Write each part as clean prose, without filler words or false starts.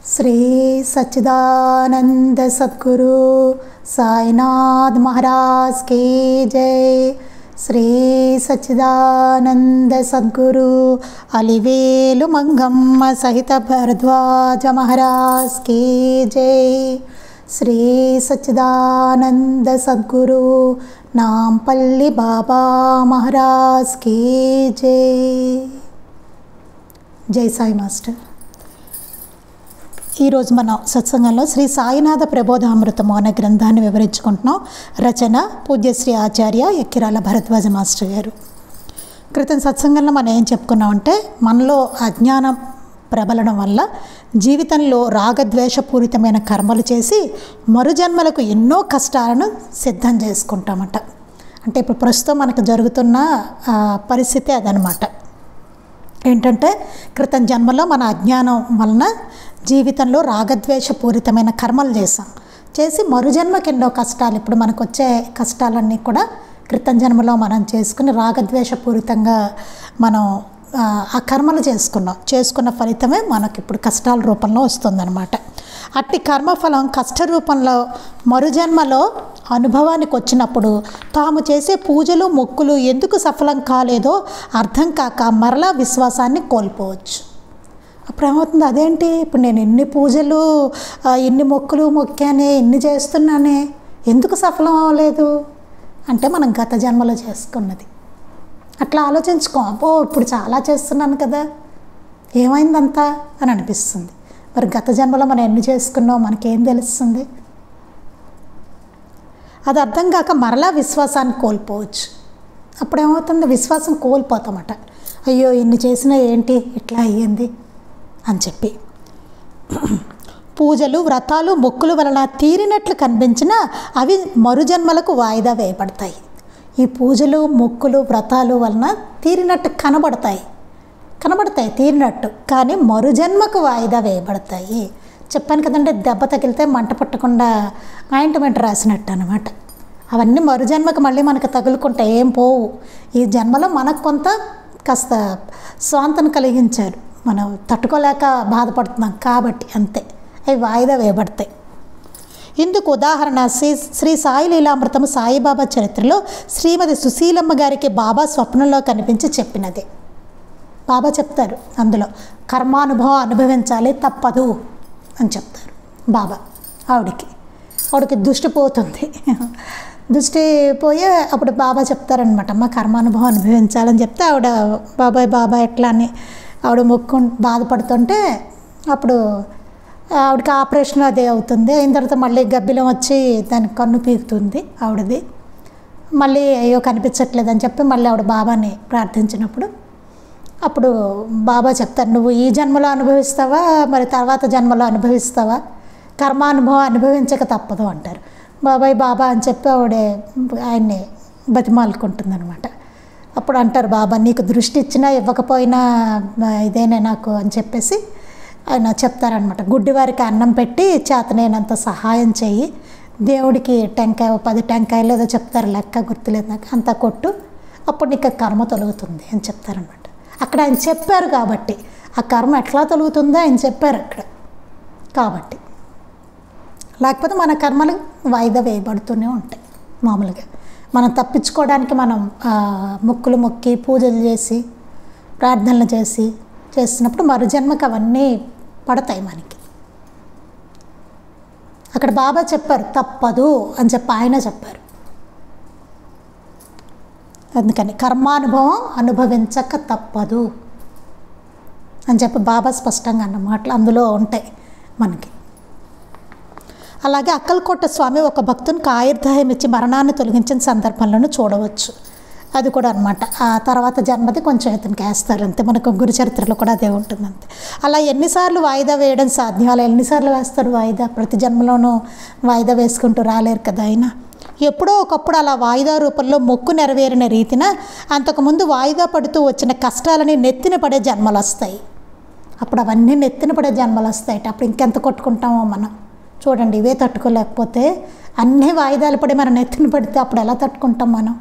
श्री सच्चिदानंद सद्गुरु साईनाथ महाराज की जय। श्री सच्चिदानंद सद्गुरु अलिवेलु मंगम्म सहित भरद्वाज महाराज की जय। श्री सच्चिदानंद सद्गुरु नामपल्ली बाबा महाराज की जय। जय साई मास्टर। ఈ రోజు మనం సత్సంగంలో శ్రీ సాయినాథ ప్రబోధామృతము అనే గ్రంథాన్ని వివరించుకుంటున్నాం. రచన పూజ్యశ్రీ ఆచార్య ఎక్కిరాల భరద్వాజ మాస్టర్ గారు. క్రితం సత్సంగంలో మనం ఏం చెప్పుకున్నామంటే, మనలో అజ్ఞానం ప్రబలడం వల్ల జీవితంలో రాగద్వేషపూరితమైన కర్మలు చేసి మరుజన్మలకు ఎన్నో కష్టాలను సిద్ధం చేసుకుంటామట. అంటే ఇప్పుడు ప్రస్తుతం మనకు జరుగుతున్న పరిస్థితి అదనమాట. ఏంటంటే, క్రితం జన్మలో మన అజ్ఞానం వలన జీవితంలో రాగద్వేషపూరితమైన కర్మలు చేసి మరుజన్మకి ఎన్నో కష్టాలు, ఇప్పుడు మనకు వచ్చే కష్టాలన్నీ కూడా క్రితం జన్మలో మనం చేసుకుని రాగద్వేషపూరితంగా మనం ఆ కర్మలు చేసుకున్న ఫలితమే మనకి ఇప్పుడు కష్టాల రూపంలో వస్తుందన్నమాట. అట్టి కర్మఫలం కష్ట రూపంలో మరుజన్మలో అనుభవానికి వచ్చినప్పుడు తాము చేసే పూజలు మొక్కులు ఎందుకు సఫలం కాలేదో అర్థం కాక మరలా విశ్వాసాన్ని కోల్పోవచ్చు. అప్పుడు ఏమవుతుంది, అదేంటి ఇప్పుడు నేను ఎన్ని పూజలు ఎన్ని మొక్కులు మొక్కానే ఎన్ని చేస్తున్నానే ఎందుకు సఫలం అవ్వలేదు అంటే మనం గత జన్మలో చేసుకున్నది. అట్లా ఆలోచించుకో, అబ్బో ఇప్పుడు చాలా చేస్తున్నాను కదా ఏమైందంతా అని అనిపిస్తుంది. మరి గత జన్మలో మనం ఎన్ని చేసుకున్నామో మనకేం తెలుస్తుంది? అది అర్థం కాక మరలా విశ్వాసాన్ని కోల్పోవచ్చు. అప్పుడు ఏమవుతుంది, విశ్వాసం కోల్పోతామట. అయ్యో ఇన్ని చేసినా ఏంటి ఇట్లా అయ్యింది అని చెప్పి. పూజలు వ్రతాలు మొక్కుల వలన తీరినట్లు కనిపించినా అవి మరుజన్మలకు వాయిదా వేయబడతాయి. ఈ పూజలు మొక్కులు వ్రతాలు వలన తీరినట్టు కనబడతాయి తీరినట్టు, కానీ మరుజన్మకు వాయిదా వేయబడతాయి. చెప్పాను కదండి, దెబ్బ తగిలితే మంట పట్టకుండా ఆయింట్మెంట్ రాసినట్టు అనమాట. అవన్నీ మరుజన్మకు మళ్ళీ మనకు తగులుకుంటే ఏం పోవు. ఈ జన్మలో మనకు కొంత కాస్త స్వాంతను కలిగించారు, మనం తట్టుకోలేక బాధపడుతున్నాం కాబట్టి అంతే, అవి వాయిదా వేయబడతాయి. ఇందుకు ఉదాహరణ శ్రీ సాయి లీలామృతము సాయిబాబా చరిత్రలో శ్రీమతి సుశీలమ్మ గారికి బాబా స్వప్నంలో కనిపించి చెప్పినదే. బాబా చెప్తారు అందులో, కర్మానుభవం అనుభవించాలి తప్పదు అని చెప్తారు బాబా. ఆవిడకి దృష్టి పోతుంది. దృష్టి పోయి అప్పుడు బాబా చెప్తారనమాట, అమ్మ కర్మానుభవం అనుభవించాలని చెప్తే ఆవిడ బాబా ఎట్లా అని ఆవిడ మొక్కు బాధపడుతుంటే అప్పుడు ఆవిడకి ఆపరేషన్ అదే అవుతుంది. అయిన తర్వాత మళ్ళీ గబ్బిలం వచ్చి దాని కన్ను పీకుతుంది ఆవిడది. మళ్ళీ అయ్యో కనిపించట్లేదని చెప్పి మళ్ళీ ఆవిడ బాబాని ప్రార్థించినప్పుడు అప్పుడు బాబా చెప్తారు, నువ్వు ఈ జన్మలో అనుభవిస్తావా మరి తర్వాత జన్మలో అనుభవిస్తావా, కర్మానుభవం అనుభవించక తప్పదు అంటారు. బాబా అని చెప్పి ఆయన్ని బతిమాలుకుంటుందనమాట. అప్పుడు అంటారు బాబా, నీకు దృష్టి ఇచ్చినా ఇవ్వకపోయినా ఇదేనే నాకు అని చెప్పేసి ఆయన చెప్తారనమాట. గుడ్డివారికి అన్నం పెట్టి చేతనైనంత సహాయం చెయ్యి, దేవుడికి 10 టెంకాయలు ఏదో చెప్తారు, లెక్క గుర్తులేదు నాకు, అంత కొట్టు, అప్పుడు నీకు కర్మ తొలుగుతుంది అని చెప్తారనమాట. అక్కడ ఆయన చెప్పారు కాబట్టి ఆ కర్మ ఎట్లా తొలుగుతుందో ఆయన చెప్పారు అక్కడ కాబట్టి. లేకపోతే మన కర్మలు వాయిదా వేయబడుతూనే ఉంటాయి. మామూలుగా మనం తప్పించుకోవడానికి మనం మొక్కులు మొక్కి పూజలు చేసి ప్రార్థనలు చేసినప్పుడు మరుజన్మకు అవన్నీ పడతాయి మనకి. అక్కడ బాబా చెప్పారు తప్పదు అని చెప్పి ఆయన చెప్పారు. అందుకని కర్మానుభవం అనుభవించక తప్పదు అని చెప్పి బాబా స్పష్టంగా అన్న మాటలు అందులో ఉంటాయి మనకి. అలాగే అక్కలకోట స్వామి ఒక భక్తునికి ఆయుర్దాయం ఇచ్చి మరణాన్ని తొలగించిన సందర్భంలోనూ చూడవచ్చు. అది కూడా అనమాట. ఆ తర్వాత జన్మది కొంచెం ఇతనికి వేస్తారు అంతే. మనకు గురు చరిత్రలో కూడా అదే ఉంటుంది అంతే. అలా ఎన్నిసార్లు వాయిదా వేయడం సాధ్యం? అలా ఎన్నిసార్లు వేస్తారు వాయిదా? ప్రతి జన్మలోనూ వాయిదా వేసుకుంటూ రాలేరు కదా ఆయన. ఎప్పుడో ఒకప్పుడు అలా వాయిదా రూపంలో మొక్కు నెరవేరిన రీతిన అంతకుముందు వాయిదా పడుతూ వచ్చిన కష్టాలని నెత్తిన పడే జన్మలు వస్తాయి. అప్పుడు అవన్నీ నెత్తిన పడే జన్మలు వస్తాయి. అప్పుడు ఇంకెంత కొట్టుకుంటామో మనం చూడండి. ఇవే తట్టుకోలేకపోతే అన్నీ వాయిదాలు పడి మనం నెత్తిన పడితే అప్పుడు ఎలా తట్టుకుంటాం మనం?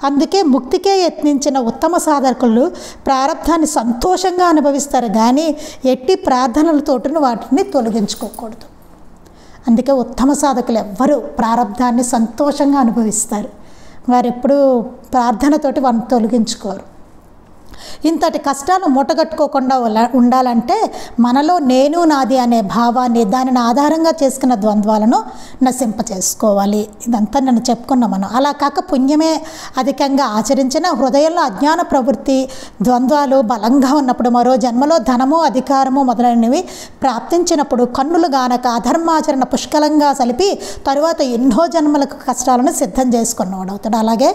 అందుకే ముక్తికే యత్నించిన ఉత్తమ సాధకులు ప్రారంధాన్ని సంతోషంగా అనుభవిస్తారు, కానీ ఎట్టి ప్రార్థనలతోటి వాటిని తొలగించుకోకూడదు. అందుకే ఉత్తమ సాధకులు ఎవ్వరూ ప్రారంధాన్ని సంతోషంగా అనుభవిస్తారు, వారు ఎప్పుడూ ప్రార్థనతోటి వాటిని తొలగించుకోరు. ఇంతటి కష్టాలు మూటగట్టుకోకుండా ఉండాలంటే మనలో నేను నాది అనే భావాన్ని, దానిని ఆధారంగా చేసుకున్న ద్వంద్వాలను నశింపచేసుకోవాలి. ఇదంతా నేను చెప్పుకున్నాం మనం. అలా కాక పుణ్యమే అధికంగా ఆచరించిన హృదయంలో అజ్ఞాన ప్రవృత్తి ద్వంద్వాలు బలంగా ఉన్నప్పుడు, మరో జన్మలో ధనము అధికారము మొదలైనవి ప్రాప్తించినప్పుడు కన్నులు గానక అధర్మాచరణ పుష్కలంగా సలిపి తరువాత ఎన్నో జన్మలకు కష్టాలను సిద్ధం చేసుకున్నవాడు అవుతాడు. అలాగే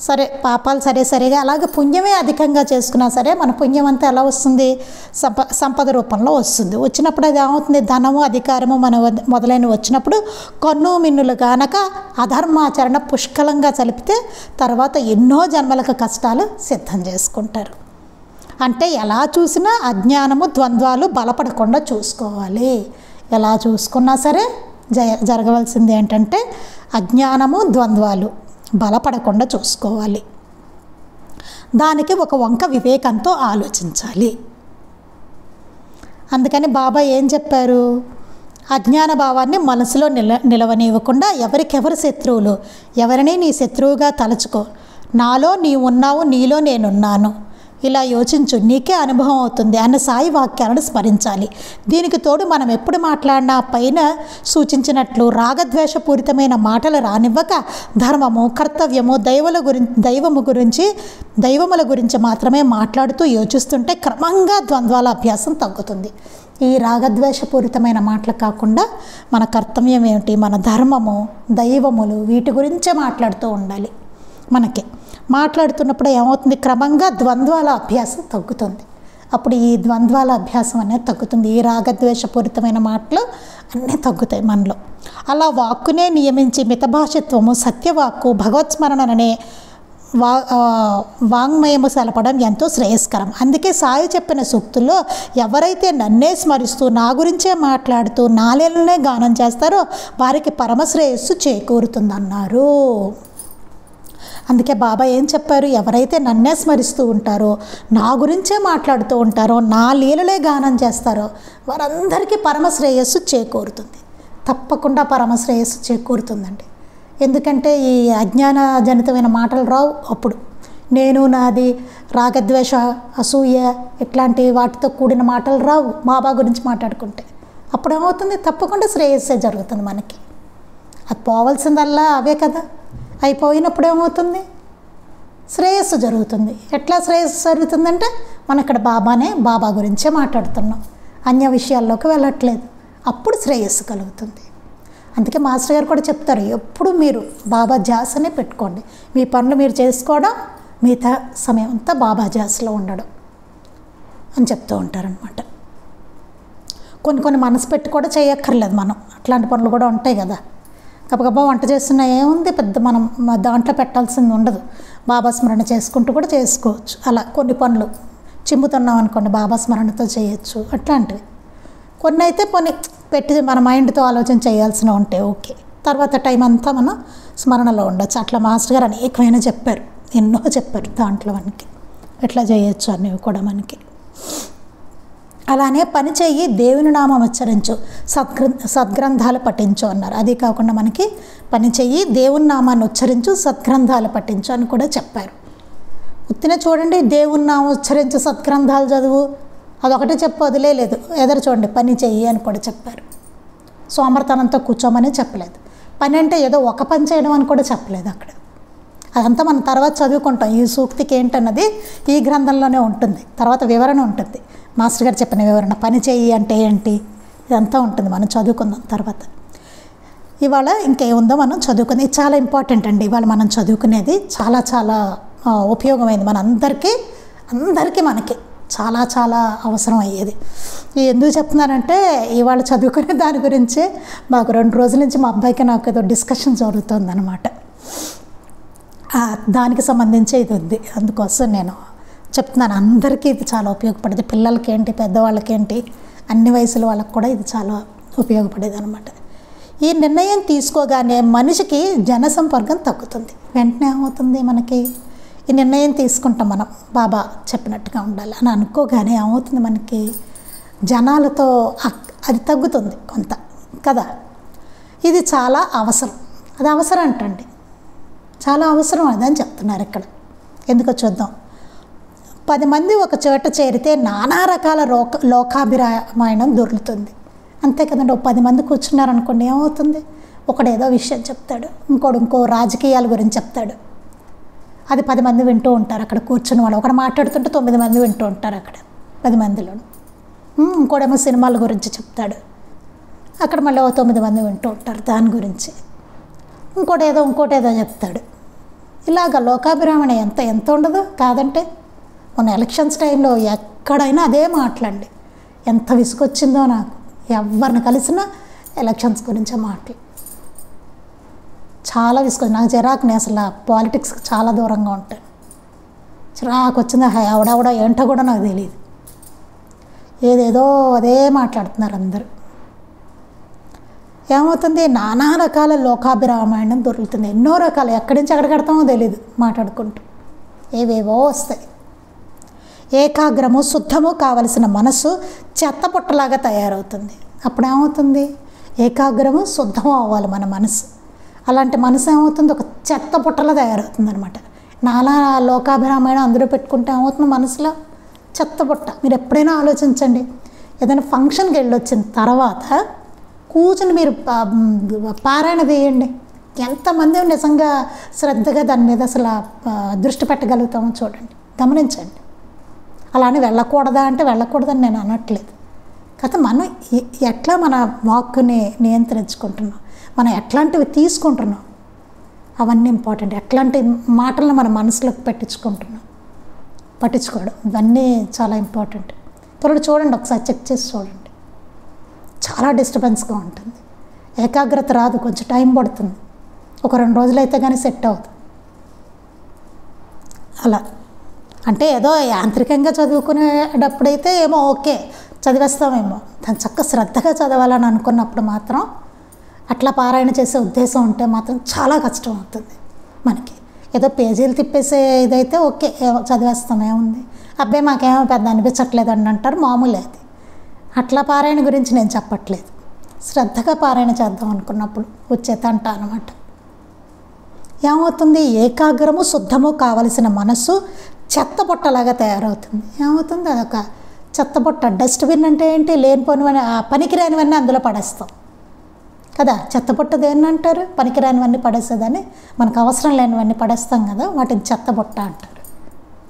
సరే పాపాలు సరిగా అలాగే పుణ్యమే అధికంగా చేసుకున్నా సరే మన పుణ్యం అంతా ఎలా వస్తుంది? సంపద రూపంలో వస్తుంది. వచ్చినప్పుడు అది ఏమవుతుంది? ధనము అధికారము మొదలైనవి వచ్చినప్పుడు కన్ను మిన్నులు గానక అధర్మాచరణ పుష్కలంగా చలిపితే తర్వాత ఎన్నో జన్మలకు కష్టాలు సిద్ధం చేసుకుంటారు. అంటే ఎలా చూసినా అజ్ఞానము ద్వంద్వాలు బలపడకుండా చూసుకోవాలి. ఎలా చూసుకున్నా సరే జరగవలసింది ఏంటంటే అజ్ఞానము ద్వంద్వాలు బలపడకుండా చూసుకోవాలి. దానికి ఒక వంక వివేకంతో ఆలోచించాలి. అందుకని బాబా ఏం చెప్పారు? అజ్ఞాన భావాన్ని మనసులో నిలవనివ్వకుండా ఎవరికెవరు శత్రువులు, ఎవరిని నీ శత్రువుగా తలచుకో. నాలో నీవు ఉన్నావు, నీలో నేనున్నాను, ఇలా యోచించు, నీకే అనుభవం అవుతుంది అన్న సాయి వాక్యాలను స్మరించాలి. దీనికి తోడు మనం ఎప్పుడు మాట్లాడినా పైన సూచించినట్లు రాగద్వేషపూరితమైన మాటలు రానివ్వక ధర్మము, కర్తవ్యము, దైవముల గురించి మాత్రమే మాట్లాడుతూ యోచిస్తుంటే క్రమంగా ద్వంద్వాల అభ్యాసం తగ్గుతుంది. ఈ రాగద్వేషపూరితమైన మాటలు కాకుండా మన కర్తవ్యం ఏమిటి, మన ధర్మము, దైవములు, వీటి గురించే మాట్లాడుతూ ఉండాలి. మనకి మాట్లాడుతున్నప్పుడు ఏమవుతుంది? క్రమంగా ద్వంద్వాల అభ్యాసం తగ్గుతుంది. అప్పుడు ఈ ద్వంద్వాల అభ్యాసం అనేది తగ్గుతుంది. ఈ రాగద్వేషపూరితమైన మాటలు అన్నీ తగ్గుతాయి మనలో. అలా వాక్కునే నియమించి మితభాషత్వము, సత్యవాక్కు, భగవత్స్మరణనే వాంగ్మయము సెలపడం ఎంతో శ్రేయస్కరం. అందుకే సాయి చెప్పిన సూక్తుల్లో ఎవరైతే నన్నే స్మరిస్తూ నా గురించే మాట్లాడుతూ నా లీలనే గానం చేస్తారో వారికి పరమశ్రేయస్సు చేకూరుతుందన్నారు. అందుకే బాబా ఏం చెప్పారు? ఎవరైతే నన్నే స్మరిస్తూ ఉంటారో, నా గురించే మాట్లాడుతూ ఉంటారో, నా లీలలే గానం చేస్తారో వారందరికీ పరమశ్రేయస్సు చేకూరుతుంది. తప్పకుండా పరమశ్రేయస్సు చేకూరుతుందండి. ఎందుకంటే ఈ అజ్ఞాన జనితమైన మాటలు రావు. అప్పుడు నేను నాది, రాగద్వేష, అసూయ ఇట్లాంటి వాటితో కూడిన మాటలు రావు బాబా గురించి మాట్లాడుకుంటే. అప్పుడు ఏమవుతుంది? తప్పకుండా శ్రేయస్సే జరుగుతుంది మనకి. అది పోవాల్సిందల్లా అవే కదా. అయిపోయినప్పుడు ఏమవుతుంది? శ్రేయస్సు జరుగుతుంది. ఎట్లా శ్రేయస్సు జరుగుతుందంటే మనం ఇక్కడ బాబా గురించే మాట్లాడుతున్నాం, అన్య విషయాల్లోకి వెళ్ళట్లేదు. అప్పుడు శ్రేయస్సు కలుగుతుంది. అందుకే మాస్టర్ గారు కూడా చెప్తారు, ఎప్పుడు మీరు బాబా ధ్యాసనే పెట్టుకోండి. మీ పనులు మీరు చేసుకోవడం, మిగతా సమయం అంతా బాబా ధ్యాసలో ఉండడం అని చెప్తూ ఉంటారనమాట. కొన్ని మనసు పెట్టి కూడా చేయక్కర్లేదు మనం. అట్లాంటి పనులు కూడా ఉంటాయి కదా. గబగబా వంట చేస్తున్నా ఏముంది, పెద్ద మనం దాంట్లో పెట్టాల్సింది ఉండదు. బాబా స్మరణ చేసుకుంటూ కూడా చేసుకోవచ్చు. అలా కొన్ని పనులు చిమ్ముతున్నాం అనుకోండి, బాబా స్మరణతో చేయొచ్చు. అట్లాంటివి కొన్ని అయితే పెట్టి మన మైండ్తో ఆలోచన చేయాల్సినవి ఉంటాయి. ఓకే, తర్వాత టైం అంతా మనం స్మరణలో ఉండొచ్చు. అట్లా మాస్టర్ గారు అనేకమైన చెప్పారు, ఎన్నో చెప్పారు దాంట్లో మనకి ఎట్లా చేయొచ్చు అనేవి కూడా మనకి. అలానే పని చెయ్యి, దేవుని నామం ఉచ్చరించు, సద్గ్రంథాలు పఠించు అన్నారు. అది కాకుండా మనకి పని చెయ్యి, దేవుని నామాన్ని ఉచ్చరించు, సద్గ్రంథాలు పఠించు అని కూడా చెప్పారు. ఉత్తినే చూడండి, దేవుని నామం ఉచ్చరించు, సద్గ్రంథాలు చదువు, అదొకటే చెప్పు వదిలేదు. ఎదురు చూడండి, పని చెయ్యి అని కూడా చెప్పారు. సోమర్తనంతో కూర్చోమని చెప్పలేదు. పని అంటే ఏదో ఒక పని చేయడం అని కూడా చెప్పలేదు అక్కడ. అదంతా మనం తర్వాత చదువుకుంటాం. ఈ సూక్తికి ఏంటన్నది ఈ గ్రంథంలోనే ఉంటుంది. తర్వాత వివరణ ఉంటుంది, మాస్టర్ గారు చెప్పిన వివరణ. పని చెయ్యి అంటే ఏంటి ఇదంతా ఉంటుంది, మనం చదువుకుందాం తర్వాత. ఇవాళ ఇంకేముందో మనం చదువుకునేది చాలా ఇంపార్టెంట్ అండి. ఇవాళ మనం చదువుకునేది చాలా చాలా ఉపయోగమైంది మన అందరికీ మనకి చాలా చాలా అవసరం అయ్యేది. ఎందుకు చెప్తున్నానంటే ఇవాళ చదువుకునే దాని గురించే మాకు 2 రోజుల నుంచి మా అబ్బాయికి నాకు ఏదో డిస్కషన్ జరుగుతుందన్నమాట. దానికి సంబంధించి ఇది ఉంది. అందుకోసం నేను చెప్తున్నాను, అందరికీ ఇది చాలా ఉపయోగపడేది. పిల్లలకేంటి, పెద్దవాళ్ళకేంటి, అన్ని వయసుల వాళ్ళకి కూడా ఇది చాలా ఉపయోగపడేది అనమాట. ఈ నిర్ణయం తీసుకోగానే మనిషికి జనసంపర్కం తగ్గుతుంది. వెంటనే ఏమవుతుంది, మనకి ఈ నిర్ణయం తీసుకుంటాం మనం, బాబా చెప్పినట్టుగా ఉండాలి అని అనుకోగానే ఏమవుతుంది, మనకి జనాలతో అది తగ్గుతుంది కొంత కదా. ఇది చాలా అవసరం, అది అవసరం అంటండి, చాలా అవసరం అదని చెప్తున్నారు ఇక్కడ. ఎందుకో చూద్దాం. 10 మంది ఒక చోట చేరితే నానా రకాల లోకాభిరామాయణం దొరుకుతుంది. అంతే కదండి. 10 మంది కూర్చున్నారనుకోండి, ఏమవుతుంది, ఒకడు ఏదో విషయం చెప్తాడు, ఇంకో రాజకీయాల గురించి చెప్తాడు. అది 10 మంది వింటూ ఉంటారు అక్కడ కూర్చుని. వాళ్ళు ఒకడు మాట్లాడుతుంటే 9 మంది వింటూ ఉంటారు అక్కడ 10 మందిలో. ఇంకోడేమో సినిమాల గురించి చెప్తాడు, అక్కడ మళ్ళీ 9 మంది వింటూ ఉంటారు దాని గురించి. ఇంకోటి ఏదో చెప్తాడు. ఇలాగ లోకాభిరామణ ఎంత ఉండదు కాదంటే. మొన్న ఎలక్షన్స్ టైంలో ఎక్కడైనా అదే మాట్లాడండి. ఎంత విసుగొచ్చిందో నాకు. ఎవరిని కలిసినా ఎలక్షన్స్ గురించే మాటలు. చాలా విసుగొచ్చింది నాకు. చిరాకుని అసలు పాలిటిక్స్కి చాలా దూరంగా ఉంటాను. చిరాకు వచ్చింది. ఆవిడ ఏంటో కూడా నాకు తెలియదు. ఏదేదో అదే మాట్లాడుతున్నారు అందరూ. ఏమవుతుంది, నానా రకాల లోకాభిరామాయణం దొరుకుతుంది. ఎన్నో రకాలు, ఎక్కడి నుంచి ఎక్కడికి కడతామో తెలియదు మాట్లాడుకుంటూ. ఏవేవో వస్తాయి. ఏకాగ్రము శుద్ధము కావలసిన మనసు చెత్తపుట్టలాగా తయారవుతుంది. అప్పుడు ఏమవుతుంది, ఏకాగ్రము శుద్ధము అవ్వాలి మన మనసు. అలాంటి మనసు ఏమవుతుంది, ఒక చెత్తపుట్టలా తయారవుతుంది అనమాట. నానా లోకాభిరామాయణం అందరూ పెట్టుకుంటే ఏమవుతుంది, మనసులో చెత్తపుట్ట. మీరు ఎప్పుడైనా ఆలోచించండి. ఏదైనా ఫంక్షన్కి వెళ్ళొచ్చిన తర్వాత కూర్చుని మీరు పారాయణ తీయండి. ఎంతమంది నిజంగా శ్రద్ధగా దాని మీద అసలు దృష్టి పెట్టగలుగుతామో చూడండి, గమనించండి. అలానే వెళ్ళకూడదా అంటే వెళ్ళకూడదని నేను అనట్లేదు. కాకపోతే మనం ఎట్లా మన వాక్కుని నియంత్రించుకుంటున్నాం, మనం ఎట్లాంటివి తీసుకుంటున్నాం, అవన్నీ ఇంపార్టెంట్. ఎట్లాంటి మాటలను మన మనసులోకి పట్టించుకోవడం, ఇవన్నీ చాలా ఇంపార్టెంట్. త్వరగా చూడండి, ఒకసారి చెక్ చేసి చూడండి. చాలా డిస్టర్బెన్స్గా ఉంటుంది. ఏకాగ్రత రాదు, కొంచెం టైం పడుతుంది. ఒక 2 రోజులైతే కానీ సెట్ అవుతుంది. అలా అంటే ఏదో యాంత్రికంగా చదువుకునేటప్పుడైతే ఏమో ఓకే చదివేస్తామేమో. దాన్ని చక్కగా శ్రద్ధగా చదవాలని అనుకున్నప్పుడు మాత్రం, అట్లా పారాయణ చేసే ఉద్దేశం ఉంటే మాత్రం చాలా కష్టం అవుతుంది మనకి. ఏదో పేజీలు తిప్పేసే ఇదైతే ఓకే, చదివేస్తాం, ఏముంది, అబ్బాయి మాకేమో పెద్ద అనిపించట్లేదు అని అంటారు, మామూలే అది. అట్లా పారాయణ గురించి నేను చెప్పట్లేదు. శ్రద్ధగా పారాయణ చేద్దాం అనుకున్నప్పుడు వచ్చేది అంట అనమాట. ఏమవుతుంది, ఏకాగ్రము శుద్ధము కావలసిన మనస్సు చెత్తబుట్టలాగా తయారవుతుంది. ఏమవుతుంది, అదొక చెత్తబుట్ట. డస్ట్బిన్ అంటే ఏంటి, లేనిపోనివన్నీ, పనికిరానివన్నీ అందులో పడేస్తాం కదా. చెత్తబుట్ట దేన్ని అంటారు, పనికిరానివన్నీ పడేసేదని, మనకు అవసరం లేనివన్నీ పడేస్తాం కదా, వాటిని చెత్తబుట్ట అంటారు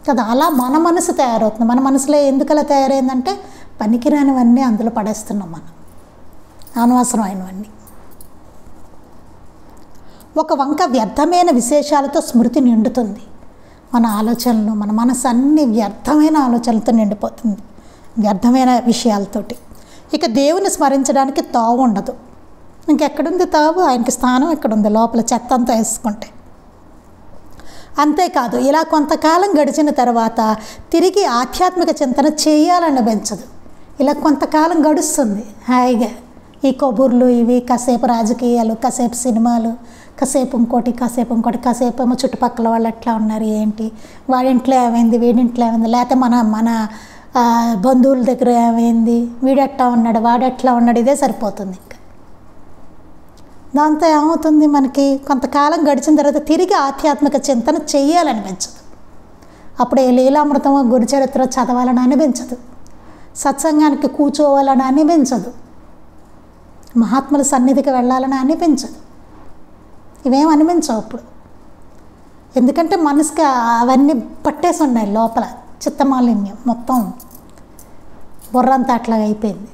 కదా. అలా మన మనసు తయారవుతుంది. మన మనసులో ఎందుకు అలా తయారైందంటే, పనికిరానివన్నీ అందులో పడేస్తున్నాం మనం, అనవసరమైనవన్నీ. ఒక వంక వ్యర్థమైన విశేషాలతో స్మృతి నిండుతుంది. మన ఆలోచనలు, మన మనసు అన్ని వ్యర్థమైన ఆలోచనలతో నిండిపోతుంది, వ్యర్థమైన విషయాలతోటి. ఇక దేవుని స్మరించడానికి తావు ఉండదు. ఇంకెక్కడుంది తావు, ఆయనకి స్థానం ఎక్కడుంది, లోపల చెత్త అంతా వేసుకుంటే. అంతేకాదు, ఇలా కొంతకాలం గడిచిన తర్వాత తిరిగి ఆధ్యాత్మిక చింతన చేయాలనిపించదు. ఇలా కొంతకాలం గడుస్తుంది హాయిగా, ఈ కబుర్లు ఇవి, కాసేపు రాజకీయాలు, కాసేపు సినిమాలు, కాసేపు ఇంకోటి, కాసేపు ఏమో చుట్టుపక్కల వాళ్ళు ఎట్లా ఉన్నారు, ఏంటి, వాడింట్లో ఏమైంది, వీడింట్లో ఏమైంది, లేకపోతే మన బంధువుల దగ్గర ఏమైంది, వీడెట్లా ఉన్నాడు, వాడెట్లా ఉన్నాడు, ఇదే సరిపోతుంది. ఇంకా దాంతో ఏమవుతుంది, మనకి కొంతకాలం గడిచిన తర్వాత తిరిగి ఆధ్యాత్మిక చింతన చెయ్యాలనిపించదు. అప్పుడు ఏ లీలామృతమో గురుచరిత్ర చదవాలని అనిపించదు, సత్సంగానికి కూర్చోవాలని అనిపించదు, మహాత్ముల సన్నిధికి వెళ్ళాలని అనిపించదు. ఇవేం అనిపించవు అప్పుడు. ఎందుకంటే మనసుకి అవన్నీ పట్టేసి ఉన్నాయి లోపల, చిత్తమాలిన్యం మొత్తం బుర్రంతా అట్లాగా అయిపోయింది.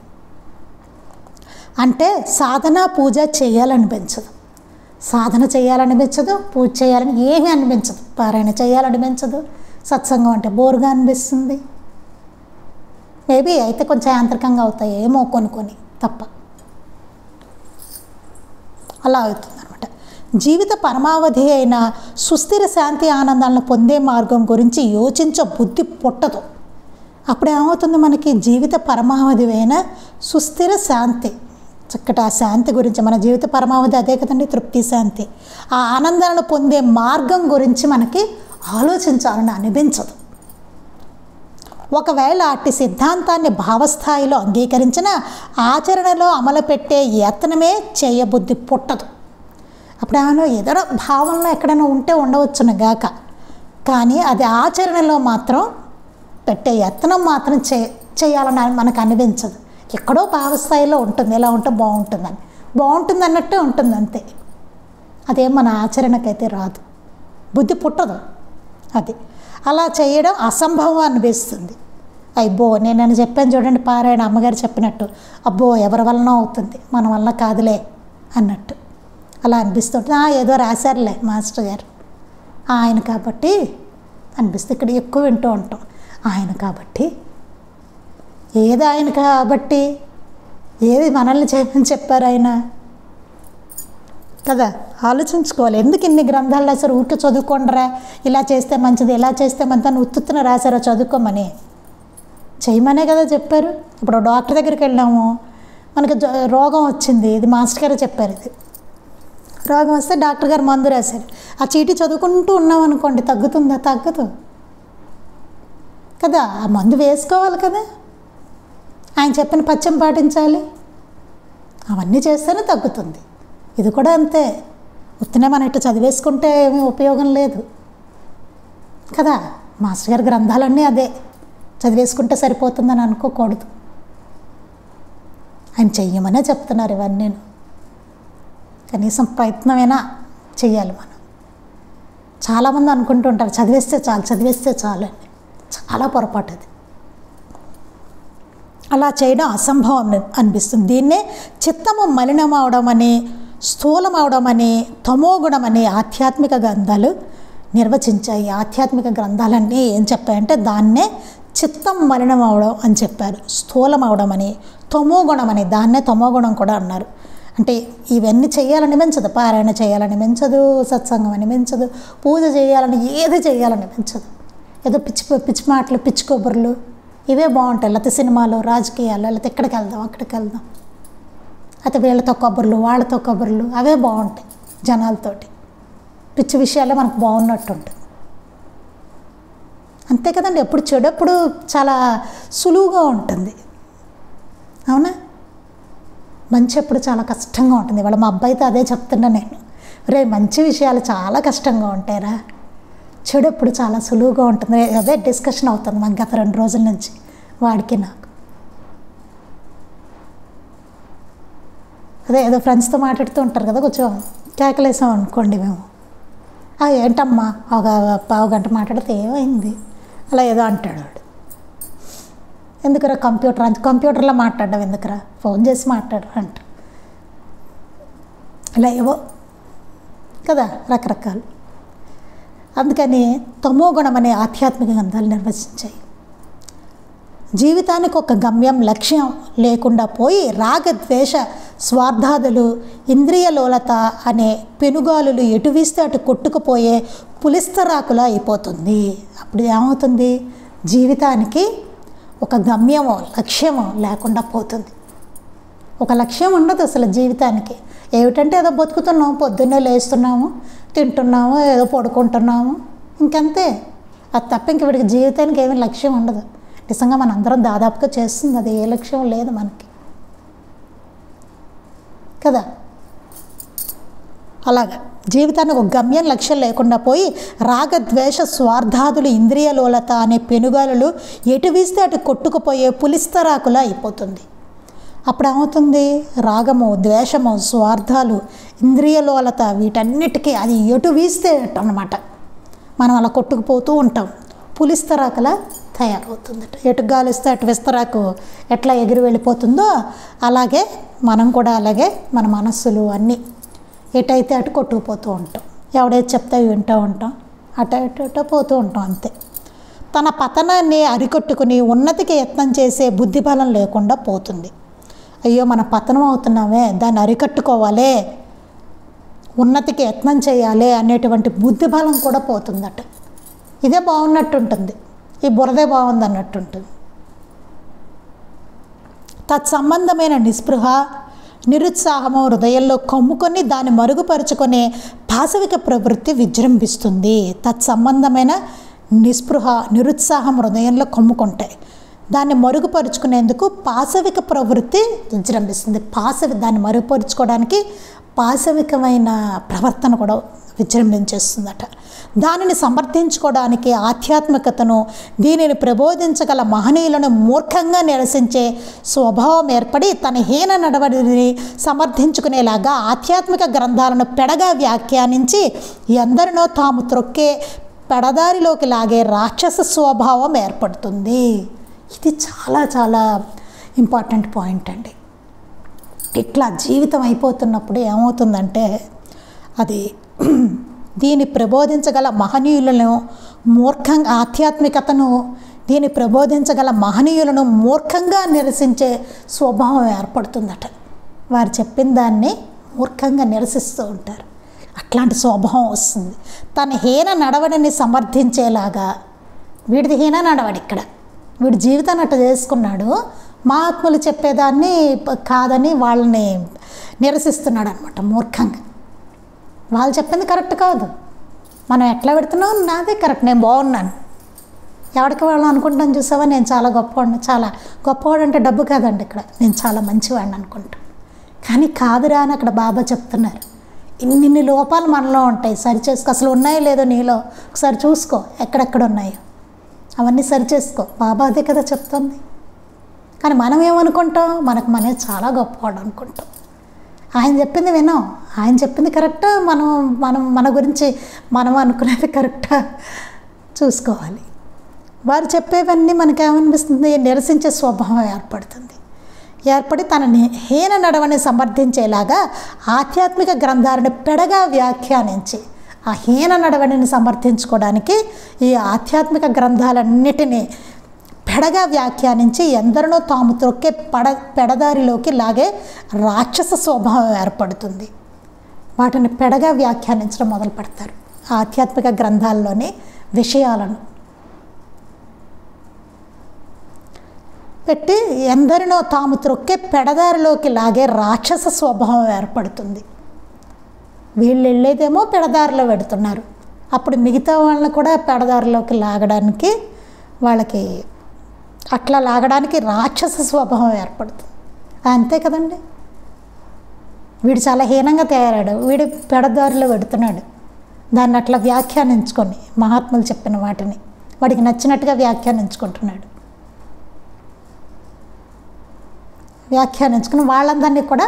అంటే సాధన పూజ చేయాలనిపించదు, సాధన చేయాలనిపించదు, పూజ చేయాలని ఏమీ అనిపించదు, పారాయణ చేయాలనిపించదు, సత్సంగం అంటే బోరుగా అనిపిస్తుంది. మేబీ అయితే కొంచెం యాంత్రికంగా అవుతాయి ఏమో కొన్ని తప్ప, అలా అవుతుంది అనమాట. జీవిత పరమావధి అయిన సుస్థిర శాంతి ఆనందాలను పొందే మార్గం గురించి యోచించే బుద్ధి పుట్టదు. అప్పుడు ఏమవుతుంది, మనకి జీవిత పరమావధి అయిన సుస్థిర శాంతి చక్కటి ఆ శాంతి గురించి, మన జీవిత పరమావధి అదే కదండి, తృప్తి శాంతి. ఆ ఆనందాలను పొందే మార్గం గురించి మనకి ఆలోచించాలని అనిపించదు. ఒకవేళ అట్టి సిద్ధాంతాన్ని భావస్థాయిలో అంగీకరించిన ఆచరణలో అమలు పెట్టే యత్నమే చేయబుద్ధి పుట్టదు. అప్పుడు ఏదో భావంలో ఎక్కడైనా ఉంటే ఉండవచ్చును గాక, కానీ అది ఆచరణలో మాత్రం పెట్టే యత్నం మాత్రం చేయాలని మనకు అనిపించదు. ఎక్కడో భావస్థాయిలో ఉంటుంది, ఎలా ఉంటే బాగుంటుందని, బాగుంటుంది అన్నట్టే ఉంటుంది అంతే. అదేం మన ఆచరణకైతే రాదు, బుద్ధి పుట్టదు. అది అలా చేయడం అసంభవం అనిపిస్తుంది. అబ్బో నేను చెప్పాను చూడండి, పారాయణ అమ్మగారు చెప్పినట్టు, అబ్బో ఎవరి వలన అవుతుంది, మన వల్ల కాదులే అన్నట్టు అలా అనిపిస్తుంటుంది. ఏదో రాశారులే మాస్టర్ గారు, ఆయన కాబట్టి అనిపిస్తుంది. ఇక్కడ ఎక్కువ వింటూ ఉంటాం, ఆయన కాబట్టి, ఏది ఆయన కాబట్టి, ఏది మనల్ని చేయమని చెప్పారు ఆయన కదా. ఆలోచించుకోవాలి. ఎందుకు ఇన్ని గ్రంథాలు రాశారు, ఊరికే చదువుకోండిరా, ఇలా చేస్తే మంచిది, ఇలా చేస్తే మంచిదని ఉత్తున రాశారో చదువుకోమని, చేయమనే కదా చెప్పారు. ఇప్పుడు డాక్టర్ దగ్గరికి వెళ్ళాము, మనకి రోగం వచ్చింది, ఇది మాస్టర్ గారు చెప్పారు, ఇది రోగం వస్తే డాక్టర్ గారు మందు రాశారు, ఆ చీటీ చదువుకుంటూ ఉన్నాం అనుకోండి, తగ్గుతుందా? తగ్గదు కదా. ఆ మందు వేసుకోవాలి కదా, ఆయన చెప్పిన పథ్యం పాటించాలి, అవన్నీ చేస్తేనే తగ్గుతుంది. ఇది కూడా అంతే, ఉత్తనే మనం ఇట్లా చదివేసుకుంటే ఏమీ ఉపయోగం లేదు కదా. మాస్టర్ గారి గ్రంథాలన్నీ అదే, చదివేసుకుంటే సరిపోతుందని అనుకోకూడదు. ఆయన చెయ్యమనే చెప్తున్నారు ఇవన్నీ, కనీసం ప్రయత్నమైనా చెయ్యాలి మనం. చాలామంది అనుకుంటూ ఉంటారు చదివేస్తే చాలు, చదివేస్తే చాలు అని, చాలా పొరపాటు అది. అలా చేయడం అసంభవం అనిపిస్తుంది. దీన్నే చిత్తము మలినమవడం అని, స్థూలమవడం అని, తమోగుణం అని ఆధ్యాత్మిక గ్రంథాలు నిర్వచించాయి. ఆధ్యాత్మిక గ్రంథాలన్నీ ఏం చెప్పాయంటే దాన్నే చిత్తం మలినమవడం అని చెప్పారు, స్థూలమవడం అని, తమోగుణం అని, దాన్నే తమోగుణం కూడా అన్నారు. అంటే ఇవన్నీ చేయాలని పెంచదు, పారాయణ చేయాలని పెంచదు, సత్సంగం అని పెంచదు, పూజ చేయాలని, ఏది చేయాలని పెంచదు. ఏదో పిచ్చి మాటలు, పిచ్చి కొబ్బరులు ఇవే బాగుంటాయి. లేకపోతే సినిమాలు, రాజకీయాలు, లేకపోతే ఇక్కడికి వెళ్దాం, అక్కడికి వెళ్దాం, అయితే వీళ్ళతో కబుర్లు, వాళ్ళతో కబుర్లు, అవే బాగుంటాయి. జనాలతోటి పిచ్చి విషయాలే మనకు బాగున్నట్టు ఉంటుంది, అంతే కదండి. ఎప్పుడు చెడప్పుడు చాలా సులువుగా ఉంటుంది, అవునా? మంచి ఎప్పుడు చాలా కష్టంగా ఉంటుంది. ఇవాళ మా అబ్బాయితో అదే చెప్తున్నా నేను, రే మంచి విషయాలు చాలా కష్టంగా ఉంటాయిరా, చెడు ఎప్పుడు చాలా సులువుగా ఉంటుంది. అదే డిస్కషన్ అవుతుంది మాకు గత 2 రోజుల నుంచి వాడికి నాకు. అదే ఏదో ఫ్రెండ్స్తో మాట్లాడుతూ ఉంటారు కదా, కొంచెం కేకలేసాం అనుకోండి మేము, ఏంటమ్మా ఒక పావు గంట మాట్లాడితే ఏమైంది అలా ఏదో అంటాడు వాడు. ఎందుకురా కంప్యూటర్లో మాట్లాడడం ఎందుకురా, ఫోన్ చేసి మాట్లాడరు అంట, ఇలా ఏవో కదా రకరకాలు. అందుకని తమోగుణం అనే ఆధ్యాత్మిక గ్రంథాలు నిర్వచించాయి. జీవితానికి ఒక గమ్యం, లక్ష్యం లేకుండా పోయి రాగద్వేష స్వార్థాదులు, ఇంద్రియ లోలత అనే పెనుగాలులు ఎటు వీస్తే అటు కొట్టుకుపోయే పులిస్తరాకులా అయిపోతుంది. అప్పుడు ఏమవుతుంది, జీవితానికి ఒక గమ్యమో లక్ష్యమో లేకుండా పోతుంది. ఒక లక్ష్యం ఉండదు అసలు జీవితానికి. ఏమిటంటే ఏదో బతుకుతున్నాము, పొద్దున్నే లేస్తున్నాము, తింటున్నాము, ఏదో పడుకుంటున్నాము, ఇంకంతే. అది తప్ప ఇంక వీడికి జీవితానికి ఏమీ లక్ష్యం ఉండదు. నిజంగా మనందరం దాదాపుగా చేస్తుంది అది, ఏ లక్ష్యం లేదు మనకి కదా. అలాగా జీవితానికి ఒక గమ్యం, లక్ష్యం లేకుండా పోయి రాగద్వేష స్వార్థాదులు, ఇంద్రియ లోలత అనే పెనుగాలులు ఎటు వీస్తే అటు కొట్టుకుపోయే పులిస్తరాకులా అయిపోతుంది. అప్పుడు ఏమవుతుంది, రాగము, ద్వేషము, స్వార్థాలు, ఇంద్రియ లోలత వీటన్నిటికీ అది ఎటు వీస్తే అన్నమాట మనం అలా కొట్టుకుపోతూ ఉంటాం, పులిస్తరాకులా తయారవుతుందట. ఎటు గాలిస్తే అటు విస్తరాకు ఎట్లా ఎగిరి వెళ్ళిపోతుందో అలాగే మనం కూడా అలాగే మన మనస్సులు అన్నీ ఎటైతే అటు కొట్టుకుపోతూ ఉంటాం. ఎవడైతే చెప్తే వింటూ ఉంటాం, అటు పోతూ ఉంటాం అంతే. తన పతనాన్ని అరికట్టుకుని ఉన్నతికి యత్నం చేసే బుద్ధిబలం లేకుండా పోతుంది. అయ్యో మన పతనం అవుతున్నామే, దాన్ని అరికట్టుకోవాలి, ఉన్నతికి యత్నం చేయాలి అనేటువంటి బుద్ధిబలం కూడా పోతుందట. ఇదే బాగున్నట్టుంటుంది, ఈ బురదే బాగుంది అన్నట్టుంటుంది. తత్సంబంధమైన నిస్పృహ, నిరుత్సాహము హృదయంలో కమ్ముకొని దాన్ని మరుగుపరుచుకునే పాశవిక ప్రవృత్తి విజృంభిస్తుంది. తత్సంబంధమైన నిస్పృహ నిరుత్సాహం హృదయంలో కమ్ముకుంటాయి. దాన్ని మరుగుపరుచుకునేందుకు పాశవిక ప్రవృత్తి విజృంభిస్తుంది. దాన్ని మరుగుపరుచుకోవడానికి పాశవికమైన ప్రవర్తన కూడా విజృంభించేస్తుందట. దానిని సమర్థించుకోవడానికి ఆధ్యాత్మికతను, దీనిని ప్రబోధించగల మహనీయులను మూర్ఖంగా నిరసించే స్వభావం ఏర్పడి తన హీన నడవడిని సమర్థించుకునేలాగా ఆధ్యాత్మిక గ్రంథాలను పెడగా వ్యాఖ్యానించి ఎందరినో తాము త్రొక్కే పెడదారిలోకి లాగే రాక్షస స్వభావం ఏర్పడుతుంది. ఇది చాలా చాలా ఇంపార్టెంట్ పాయింట్ అండి. ఇట్లా జీవితం అయిపోతున్నప్పుడు ఏమవుతుందంటే అది దీన్ని ప్రబోధించగల మహనీయులను మూర్ఖంగా ఆధ్యాత్మికతను దీన్ని ప్రబోధించగల మహనీయులను మూర్ఖంగా నిరసించే స్వభావం ఏర్పడుతుందట. వారు చెప్పిన దాన్ని మూర్ఖంగా నిరసిస్తూ ఉంటారు. అట్లాంటి స్వభావం వస్తుంది. తన హీన నడవడిని సమర్థించేలాగా, వీడిది హీన నడవడి, ఇక్కడ వీడి జీవితాన్ని అట్లా చేసుకున్నాడు, మహాత్ములు చెప్పేదాన్ని కాదని వాళ్ళని నిరసిస్తున్నాడు అనమాట మూర్ఖంగా. వాళ్ళు చెప్పింది కరెక్ట్ కాదు, మనం ఎట్లా పెడుతున్నాం, నాదే కరెక్ట్, నేను బాగున్నాను, ఎవరికి వాళ్ళు అనుకుంటాను చూసావా నేను చాలా గొప్పవాడిని, చాలా గొప్పవాడు అంటే డబ్బు కాదండి ఇక్కడ, నేను చాలా మంచివాడిని అనుకుంటాను. కానీ కాదురా అని అక్కడ బాబా చెప్తున్నారు. ఇన్ని లోపాలు మనలో ఉంటాయి, సరి చేసుకో. అసలు ఉన్నాయో లేదో నీలో ఒకసారి చూసుకో, ఎక్కడెక్కడ ఉన్నాయో అవన్నీ సరి చేసుకో. బాబా అదే కదా చెప్తుంది. కానీ మనం ఏమనుకుంటాం, మనమే చాలా గొప్పవాడు అనుకుంటాం. ఆయన చెప్పింది వినాం, ఆయన చెప్పింది కరెక్టా, మన గురించి మనం అనుకునేది కరెక్టా చూసుకోవాలి. వారు చెప్పేవన్నీ మనకేమనిపిస్తుంది, నిరసించే స్వభావం ఏర్పడి తనని హీన నడవని సమర్థించేలాగా ఆధ్యాత్మిక గ్రంథాలను పెడగా వ్యాఖ్యానించి, ఆ హీన నడవడిని సమర్థించుకోవడానికి ఈ ఆధ్యాత్మిక గ్రంథాలన్నిటినీ పెడగా వ్యాఖ్యానించి ఎందరినో తాము త్రొక్కే పెడదారిలోకి లాగే రాక్షస స్వభావం ఏర్పడుతుంది. వాటిని పెడగా వ్యాఖ్యానించడం మొదలు పెడతారు. ఆధ్యాత్మిక గ్రంథాల్లోని విషయాలను పెట్టి ఎందరినో తాము త్రొక్కే పెడదారిలోకి లాగే రాక్షస స్వభావం ఏర్పడుతుంది. వీళ్ళు వెళ్ళేదేమో పెడదారిలో పెడుతున్నారు, అప్పుడు మిగతా వాళ్ళని కూడా పెడదారిలోకి లాగడానికి, వాళ్ళకి అట్లా లాగడానికి రాక్షస స్వభావం ఏర్పడుతుంది. అంతే కదండి. వీడు చాలా హీనంగా తయారాడు, వీడు పెడదారిలో పెడుతున్నాడు, దాన్ని అట్లా వ్యాఖ్యానించుకొని మహాత్ములు చెప్పిన వాటిని వాడికి నచ్చినట్టుగా వ్యాఖ్యానించుకుని వాళ్ళందరినీ కూడా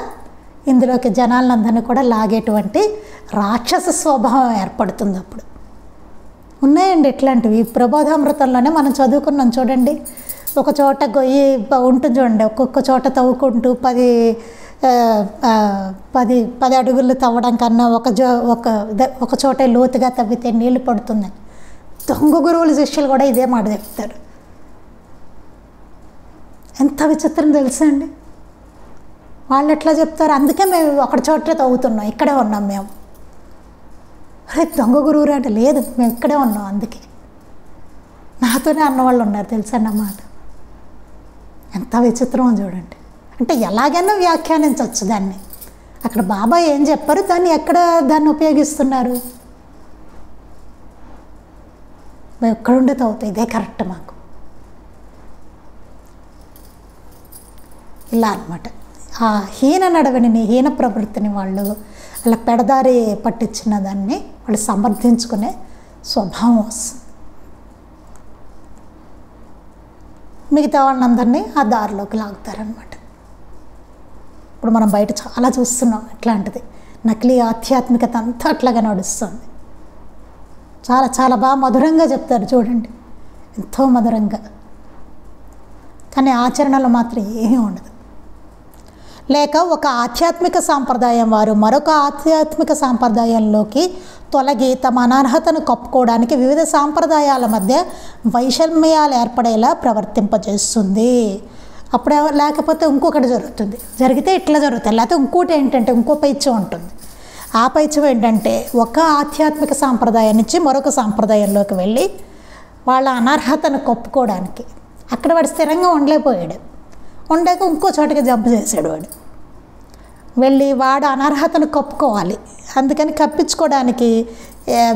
ఇందులోకి జనాలందరినీ కూడా లాగేటువంటి రాక్షస స్వభావం ఏర్పడుతుంది. అప్పుడు ఉన్నాయండి ఇట్లాంటివి. ప్రబోధామృతంలోనే మనం చదువుకున్నాం చూడండి. ఒక చోట గొయ్యి ఉంటుంది చూడండి, ఒక్కొక్క చోట తవ్వుకుంటూ 10 అడుగులు తవ్వడం కన్నా ఒక చోటే లోతుగా తవ్వితే నీళ్లు పడుతుందని దొంగ గురువుల శిష్యులు కూడా ఇదే మాట చెప్తారు. ఎంత విచిత్రం తెలుసా అండి. వాళ్ళు ఎట్లా చెప్తారు, అందుకే మేము ఒక చోటే తవ్వుతున్నాం, ఇక్కడే ఉన్నాం మేము. అరే దొంగ గురువురు అంటే లేదు, మేము ఇక్కడే ఉన్నాం, అందుకే. నాతోనే అన్నవాళ్ళు ఉన్నారు తెలుసా అన్నమాట. ఎంత విచిత్రమో చూడండి. అంటే ఎలాగైనా వ్యాఖ్యానించవచ్చు దాన్ని. అక్కడ బాబా ఏం చెప్పారు, దాన్ని ఉపయోగిస్తున్నారు. మేము ఎక్కడుండే తవ్వుతాం, ఇదే కరెక్ట్ మాకు, ఇలా అనమాట. ఆ హీన నడవడిని, హీన ప్రవృత్తిని వాళ్ళు అలా పెడదారి పట్టించిన దాన్ని వాళ్ళు సమర్థించుకునే స్వభావం వస్తుంది. మిగతా వాళ్ళందరినీ ఆ దారిలోకి లాగుతారనమాట. ఇప్పుడు మనం బయట చాలా చూస్తున్నాం ఇట్లాంటిది. నకిలీ ఆధ్యాత్మికత అంతా అట్లాగా నడుస్తుంది. చాలా చాలా బాగా మధురంగా చెప్తారు చూడండి, ఎంతో మధురంగా. కానీ ఆచరణలో మాత్రం ఏమీ ఉండదు. లేక ఒక ఆధ్యాత్మిక సాంప్రదాయం వారు మరొక ఆధ్యాత్మిక సాంప్రదాయంలోకి తొలగి తమ అనర్హతను కప్పుకోవడానికి వివిధ సాంప్రదాయాల మధ్య వైషమ్యాలు ఏర్పడేలా ప్రవర్తింపజేస్తుంది. అప్పుడే లేకపోతే ఇంకొకటి జరుగుతుంది, జరిగితే ఇట్లా జరుగుతుంది. లేకపోతే ఇంకోటి ఏంటంటే ఇంకో పైత్యం ఉంటుంది. ఆ పైత్యం ఏంటంటే ఒక ఆధ్యాత్మిక సాంప్రదాయం నుంచి మరొక సాంప్రదాయంలోకి వెళ్ళి వాళ్ళ అనర్హతను కప్పుకోవడానికి అక్కడ వాడు స్థిరంగా ఉండలేకపోయాడు. ఉండలేక ఇంకో చోటకి జంప్ చేశాడు వాడు. వెళ్ళి వాడు అనర్హతను కప్పుకోవాలి. అందుకని కప్పించుకోవడానికి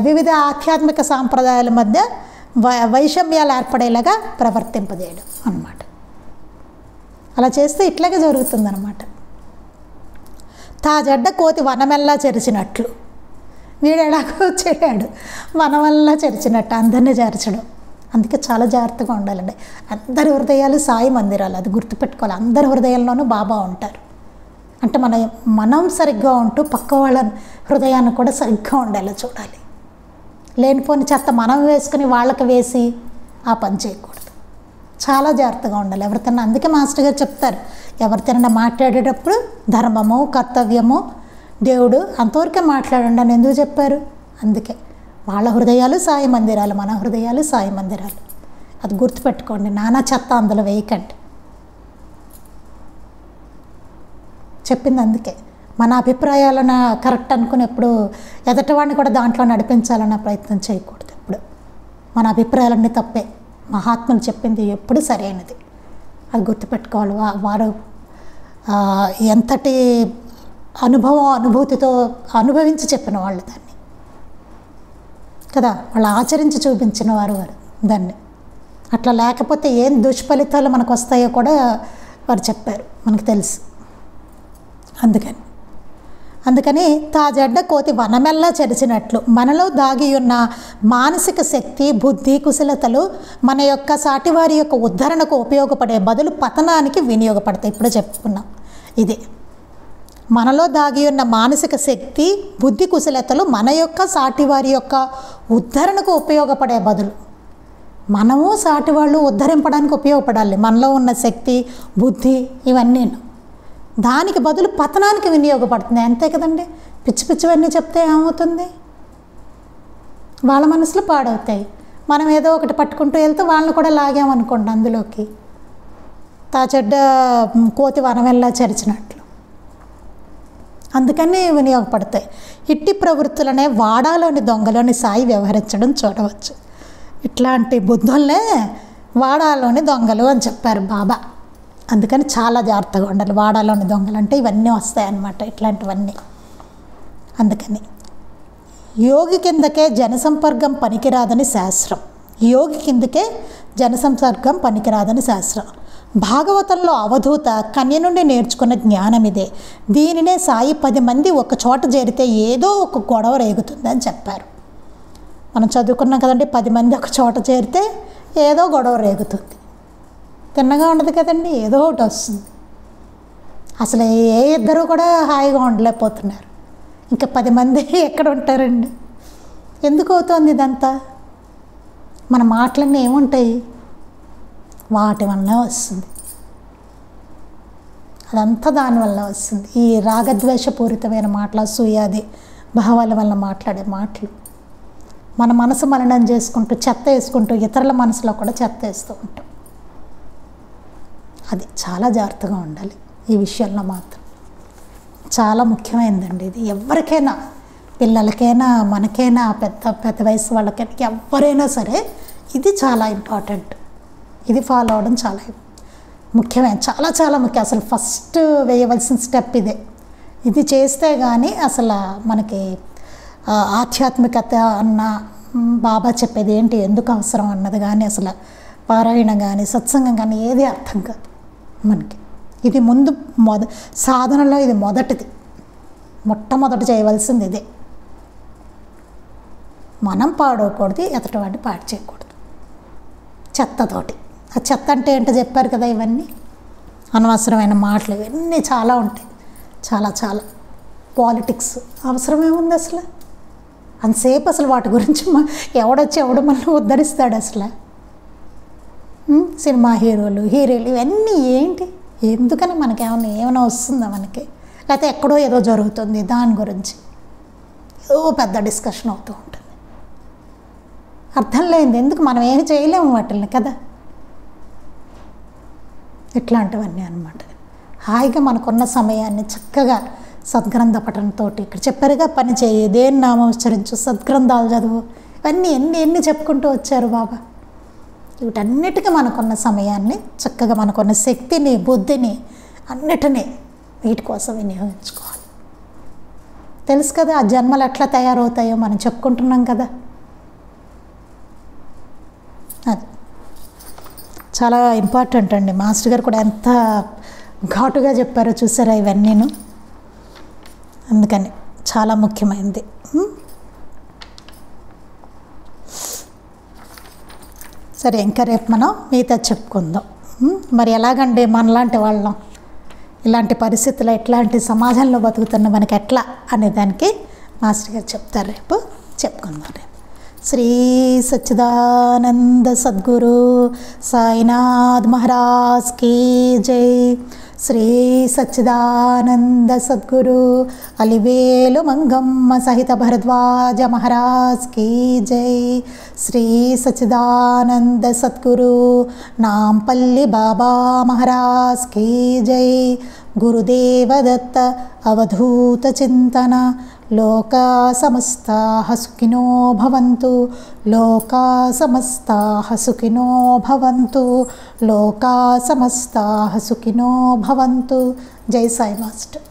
వివిధ ఆధ్యాత్మిక సాంప్రదాయాల మధ్య వైషమ్యాలు ఏర్పడేలాగా ప్రవర్తింపజేయడం అన్నమాట. అలా చేస్తే ఇట్లాగే జరుగుతుందన్నమాట. తాజడ్డ కోతి వనమెల్లా చెరిచినట్లు, వీడు ఎలాగో చెరాడు వనమెల్లా చెరిచినట్టు అందరినీ చేర్చడం. అందుకే చాలా జాగ్రత్తగా ఉండాలండి. అందరి హృదయాలు సాయి మందిరాలు, అది గుర్తుపెట్టుకోవాలి. అందరి హృదయాల్లోనూ బాబా ఉంటారు. అంటే మనం సరిగ్గా ఉంటూ పక్క వాళ్ళ హృదయాన్ని కూడా సరిగ్గా ఉండేలా చూడాలి. లేనిపోని చెత్త మనం వేసుకుని వాళ్ళకి వేసి ఆ పని చేయకూడదు. చాలా జాగ్రత్తగా ఉండాలి ఎవరితో. అందుకే మాస్టర్ గారు చెప్తారు, ఎవరితోనైనా మాట్లాడేటప్పుడు ధర్మము, కర్తవ్యము, దేవుడు అంతవరకే మాట్లాడండి అని ఎందుకు చెప్పారు? అందుకే వాళ్ళ హృదయాలు సాయి మందిరాలు, మన హృదయాలు సాయి మందిరాలు. అది గుర్తుపెట్టుకోండి. నానా చెత్త అందులో వేయకండి. చెప్పింది అందుకే. మన అభిప్రాయాలను కరెక్ట్ అనుకుని ఎప్పుడు ఎదటివాడిని కూడా దాంట్లో నడిపించాలన్న ప్రయత్నం చేయకూడదు. ఎప్పుడు మన అభిప్రాయాలన్నీ తప్పే. మహాత్ములు చెప్పింది ఎప్పుడు సరైనది. అది గుర్తుపెట్టుకోవాలి. వారు ఎంతటి అనుభూతితో అనుభవించి చెప్పిన వాళ్ళు దాన్ని కదా, వాళ్ళు ఆచరించి చూపించిన వారు దాన్ని. అట్లా లేకపోతే ఏం దుష్ఫలితాలు మనకు వస్తాయో కూడా వారు చెప్పారు, మనకు తెలుసు. అందుకని తాజడ్డ కోతి వనమెల్లా చెరిచినట్లు మనలో దాగి ఉన్న మానసిక శక్తి, బుద్ధి, కుశలతలు మన యొక్క సాటివారి యొక్క ఉద్ధరణకు ఉపయోగపడే బదులు పతనానికి వినియోగపడతాయి. ఇప్పుడే చెప్పుకున్నాం. ఇది మనలో దాగి ఉన్న మానసిక శక్తి, బుద్ధి, కుశలతలు మన యొక్క సాటివారి యొక్క ఉద్ధరణకు ఉపయోగపడే బదులు, మనము సాటివాళ్ళు ఉద్ధరింపడానికి ఉపయోగపడాలి. మనలో ఉన్న శక్తి, బుద్ధి ఇవన్నీ దానికి బదులు పతనానికి వినియోగపడుతుంది. అంతే కదండి. పిచ్చి పిచ్చివన్నీ చెప్తే ఏమవుతుంది? వాళ్ళ మనసులు పాడవుతాయి. మనం ఏదో ఒకటి పట్టుకుంటూ వెళ్తే వాళ్ళని కూడా లాగామనుకోండి అందులోకి. తాచెడ్డ కోతి వనమెల్లా చెరిచినట్లు. అందుకని వినియోగపడతాయి. ఇట్టి ప్రవృత్తులనే వాడాలోని దొంగలోని సాయి వ్యవహరించడం చూడవచ్చు. ఇట్లాంటి బుద్ధుల్నే వాడాలోని దొంగలు అని చెప్పారు బాబా. అందుకని చాలా జాగ్రత్తగా ఉండాలి. వాడాలోని దొంగలు అంటే ఇవన్నీ వస్తాయన్నమాట, ఇట్లాంటివన్నీ. అందుకని యోగి కిందకే జనసంపర్కం పనికిరాదని శాస్త్రం. యోగి కిందకే జనసంపర్కం పనికిరాదని శాస్త్రం. భాగవతంలో అవధూత కన్య నుండి నేర్చుకున్న జ్ఞానం ఇదే. దీనినే సాయి 10 మంది ఒక చోట చేరితే ఏదో ఒక గొడవ రేగుతుందని చెప్పారు. మనం చదువుకున్నాం కదండి, 10 మంది ఒక చోట చేరితే ఏదో గొడవ రేగుతుంది. తిన్నగా ఉండదు కదండి, ఏదో ఒకటి వస్తుంది. అసలు ఏ ఇద్దరు కూడా హాయిగా ఉండలేకపోతున్నారు. ఇంకా 10 మంది ఎక్కడ ఉంటారండి? ఎందుకు అవుతుంది ఇదంతా? మన మాటలన్నీ ఏముంటాయి? వాటి వల్లనే వస్తుంది. అదంతా దానివల్ల వస్తుంది. ఈ రాగద్వేషపూరితమైన మాటలు, అసూయాది భావాల వల్ల మాట్లాడే మాటలు, మన మనసు మలినం చేసుకుంటూ చెత్త వేసుకుంటూ ఇతరుల మనసులో కూడా చెత్త వేస్తూ ఉంటాం. అది చాలా జాగ్రత్తగా ఉండాలి. ఈ విషయంలో మాత్రం చాలా ముఖ్యమైనదండి ఇది. ఎవరికైనా, పిల్లలకైనా, మనకైనా, పెద్ద వయసు వాళ్ళకైనా, ఎవరైనా సరే ఇది చాలా ఇంపార్టెంట్. ఇది ఫాలో అవ్వడం చాలా ముఖ్యమైన, చాలా చాలా ముఖ్యం. అసలు ఫస్ట్ వేయవలసిన స్టెప్ ఇదే. ఇది చేస్తే కానీ అసలు మనకి ఆధ్యాత్మికత అన్న బాబా చెప్పేది ఏంటి, ఎందుకు అవసరం అన్నది కానీ, అసలు పారాయణ కానీ, సత్సంగం కానీ ఏది అర్థం కాదు మనకి. ఇది ముందు సాధనలో ఇది మొదటిది, మొట్టమొదటి చేయవలసింది ఇదే. మనం పాడవకూడదు, ఎదుటివాడిని పాడు చేయకూడదు చెత్తతోటి. ఆ చెత్త అంటే ఏంటో చెప్పారు కదా, ఇవన్నీ అనవసరమైన మాటలు ఇవన్నీ చాలా ఉంటాయి. చాలా చాలా పాలిటిక్స్ అవసరమేముంది అసలు? అంతసేపు అసలు వాటి గురించి ఎవడొచ్చి ఎవడు మనల్ని ఉద్ధరిస్తాడు అసలు? సినిమా హీరోలు, హీరోలు ఇవన్నీ ఏంటి? ఎందుకని మనకి ఏమైనా వస్తుందా మనకి? లేకపోతే ఎక్కడో ఏదో జరుగుతుంది దాని గురించి ఏదో పెద్ద డిస్కషన్ అవుతూ ఉంటుంది. అర్థం లేనిది. ఎందుకు? మనం ఏమి చేయలేము వాటిని కదా. ఇట్లాంటివన్నీ అన్నమాట. హాయిగా మనకున్న సమయాన్ని చక్కగా సద్గ్రంథ పఠనంతో, ఇక్కడ చెప్పారుగా, పని చేయి, దేని నామం ఉచ్చరించు, సద్గ్రంథాలు చదువు, ఇవన్నీ ఎన్ని చెప్పుకుంటూ వచ్చారు బాబా. వీటన్నిటికీ మనకున్న సమయాన్ని చక్కగా, మనకున్న శక్తిని, బుద్ధిని అన్నిటినీ వీటి కోసం వినియోగించుకోవాలి. తెలుసు కదా ఆ జన్మలు ఎట్లా తయారవుతాయో మనం చెప్పుకుంటున్నాం కదా. అది చాలా ఇంపార్టెంట్ అండి. మాస్టర్ గారు కూడా ఎంత ఘాటుగా చెప్పారో చూసారా ఇవన్నీను. అందుకని చాలా ముఖ్యమైనది. సరే, ఇంకా రేపు మనం మిగతా చెప్పుకుందాం. మరి ఎలాగండి మనలాంటి వాళ్ళం ఇలాంటి పరిస్థితుల్లో ఎట్లాంటి సమాజంలో బతుకుతున్న మనకి ఎట్లా అనే దానికి మాస్టర్ గారు చెప్తారు. రేపు చెప్పుకుందాం. రేపు శ్రీ సచ్చిదానంద సద్గురు సాయినాథ్ మహారాజ్ కీ జై. శ్రీ సచ్చిదానంద సద్గురు అలివేలు మంగమ్మ సహిత భరద్వాజ మహారాజ్ కీ జై. శ్రీ సచ్చిదానంద సద్గురు నాంపల్లి బాబా మహారాజ్ కీ జై. గురుదేవదత్త అవధూత చింతన. లోకా సమస్తాః సుఖినో భవంతు. లోకా సమస్తాః సుఖినో భవంతు. లోకా సమస్తాః సుఖినో భవంతు. జై సాయి మాస్టర్.